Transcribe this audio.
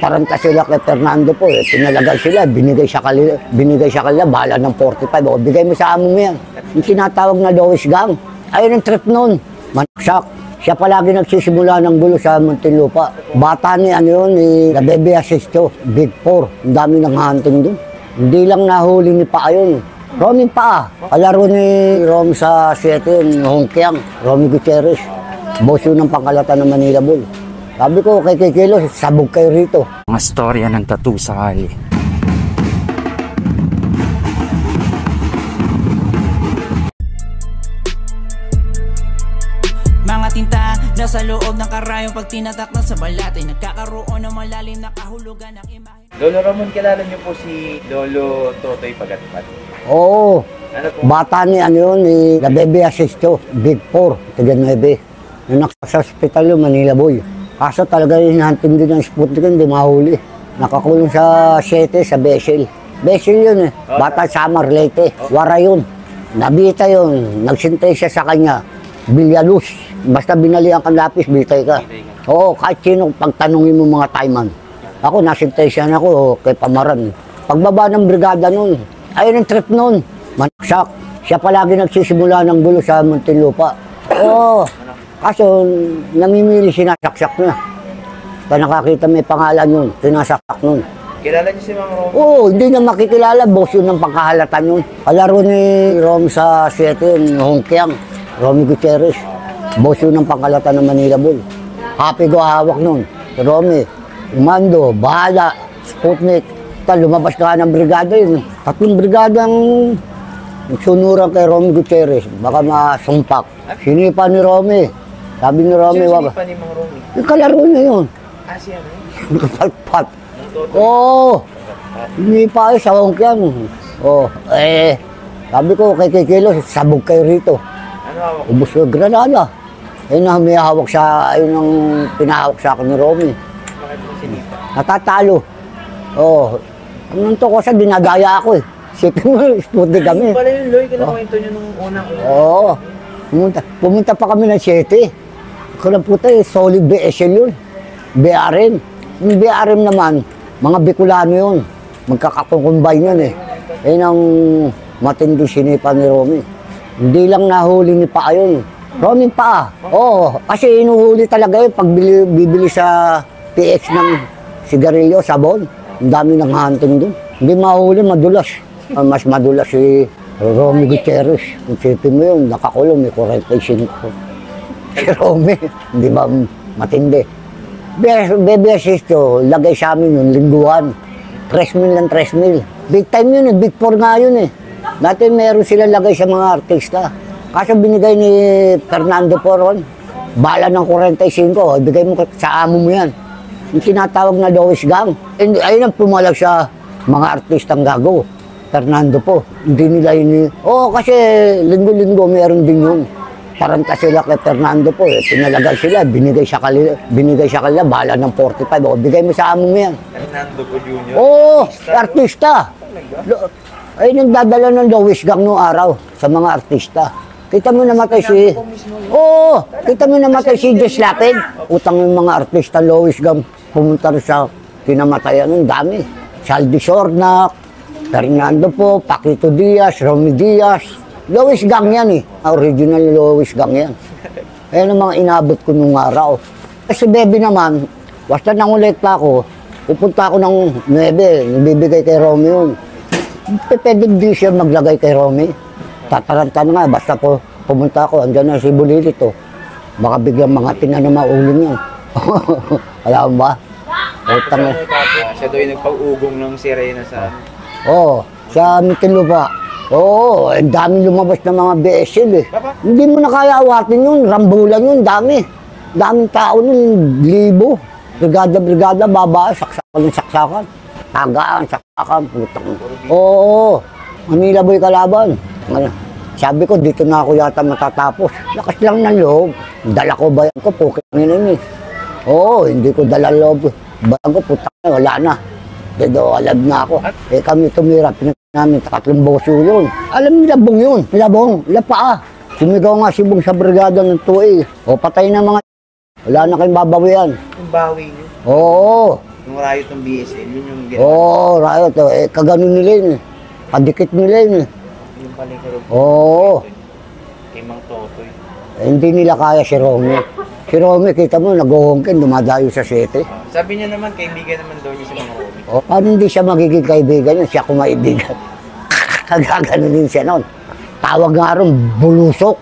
Taranta sila kay Fernando po eh. Pinalagay sila, binigay sa kanila, bahala ng 45. O, bigay mo sa amo mo yan. Yung tinatawag na Lois Gang. Ayun ang trip nun. Manaksak. Siya palagi nagsisimula ng gulo sa Muntinlupa. Bata ni ano yun, ni Bebe Asisto, Big 4. Ang dami ng hunting dun. Hindi lang nahuli ni Paa yun. Romy Paa. Kalaro ni Rom sa 7, Hongkiang. Romy Gutierrez. Boss yun ng pangkalatan ng Manila Bull. Sabi ko kay Kikilo, sabog kayo rito. Mga storya ng tattoo sa kali. Mga tinta nasa loob ng karayong pag tinatak na sa balat ay nagkakaroon ng malalim na kahulugan ng imahe. Lolo Ramon, kilala niyo po si Lolo Totoy Pagatpat? Oo. Ano po? Bata ni ano yun, ni Bebe Asisto, Big 4, taga 9. Nung sa hospital yung Manila Boy. Kaso talaga yung hunting din ng Sputnik, hindi mahuli. Nakakulong sa 7, sa Bessel. Bessel yun eh. Bata Samar, Leyte. Wara yun. Nabita yun. Nagsintay siya sa kanya. Bilyalus. Basta binalihan kang lapis, bitay ka. Oo, kahit sino pagtanungin mo mga taiman. Ako, nasintay siya na ako kay Pamaran. Pagbaba ng brigada nun, ayun ang trip nun. Manaksak. Siya palagi nagsisimula ng gulo sa Muntinlupa. Oo. Kaso, namimili, sinasaksak na. Kaya nakakita may pangalan yun, sinasaksak nun. Kilala niyo si Mang Romy? Oo, hindi na makikilala. Boss yun ng pangkahalatan yun. Kalaro ni Rom sa 7, Hongkiang. Romy Gutierrez. Boss yun ng pangkalatan ng Manila Bull. Happy go hawak nun. Si Romy, Umando, Bahala, Sputnik. Lumabas ka ng brigada yun. 3 brigadang sunuran kay Romy Gutierrez. Baka masumpak. Sinipa ni Romy. Sabi ni Romy, sino sinipa ni Mang Romy? yung kalaro niya yun. Ah, siya na yun? Yung kapalpat. Oo. Sinipa ay sa Hongkiang. Oo. Sabi ko kay Kikilo, sabog kayo rito. Ano hawak? Ubus ko Granada. Ayun ang may hawak sa, ayun ang pinahawak sa akin ni Romy. Bakit mo sinipa? Natatalo. Oo. Nung to ko sa dinadaya ako eh. Sipin mo, Sputnik kami. Yung pala yung Loy, kinakwento niyo nung unang Oo. Pumunta pa kami ng 7. Kung puta eh, solid BSL yun. BRM. Yung BRM naman, mga Bicolano yun. Magkakakumbay yun eh. Ayun ang matindi sinipa ni Romy. Hindi lang nahuli ni Paa yun. Romy Paa. Oo. Kasi inuhuli talaga yun pag bibili sa PX ng sigarilyo, sabon. Ang dami ng hunting dun. Hindi mahuli, madulas. Mas madulas si Romy Gutierrez. Kung sipin mo yun, nakakulong, may 45. Si Romy, hindi ba matindi? Bebe Asisto, lagay sa amin yun, lingguhan. 3,000 lang, 3,000. Big time yun eh, Big 4 nga yun eh. Dati meron sila lagay sa mga artista. Kaso binigay ni Fernando Poron, bala ng 45, ibigay mo sa amo mo yan. Yung tinatawag na Lois Gang. Ayun ang pumalag sa mga artistang gago. Fernando po, hindi nila yun. Oo, kasi linggo-linggo meron din yun. Taranta sila kay Fernando po eh. Pinalagay sila, binigay sa kanila, bahala ng 45. O, bigay mo sa amo mo yan. Fernando po Jr.? Oo, artista. Ayun ang dadala ng Lois Gang noong araw sa mga artista. Kita mo namatay si... Oo, kita mo namatay si Jess Lapid. Utang yung mga artista Lois Gang. Pumunta rin sa kinamatayan ng dami. Saldi Sornak, Fernando po, Paquito Diaz, Romy Diaz. Lois Gang yan eh. Original Lois Gang yan. Ayan ang mga inabot ko nung araw. Kasi Bebe naman, basta nangulekta ako, pupunta ako ng 9, nabibigay kay Romy yun. Pwede di siya maglagay kay Romy. Tataranta na nga, basta po pumunta ako, andyan na si Bulilito. Baka biglang mga na mauling yan. Alam mo ba? Utang eh. Siya daw yung nagpag-ugong ng sirena sa... Oo, sa Muntinlupa. Oo, ang dami lumabas ng mga BSL eh. Hindi mo na kaya awatin yun, rambulan yun, dami. Daming tao nun, libo. Brigada, babae, saksakan. Tagaan, saksakan, putang. Oo, Manila Boy kalaban. Sabi ko, dito na ako yata matatapos. Lakas lang ng loob. Dala ko bayan ko, pukit ngayon eh. Oo, hindi ko dala loob. Bayan ko, putang na, wala na. Dedo, alam na ako. Eh kami tumira, namin 3 boso yun. Alam nila bong yun, labong, lapaa. Sumigaw nga si Bong sa brigada ng 2A. O patay na mga... Wala na kayong babawian. Yung bawi niyo? Oo. Yung riot ng BSN, yun yung ginawa. Oo, riot. Kaganon nila yun. Kadikit nila yun. Yung pala yung corruption. Oo. Kay Mang Totoy. Hindi nila kaya si Romy. Si Romy, kita mo, nag-uhongkin, dumadayo sa 7. Sabi niya naman, kaibigan naman daw niya si Mang Romy. O, paano hindi siya magiging kaibigan yun? Siya kumaibigan. Kagaganon din siya noon. Tawag nga ron, bulusok.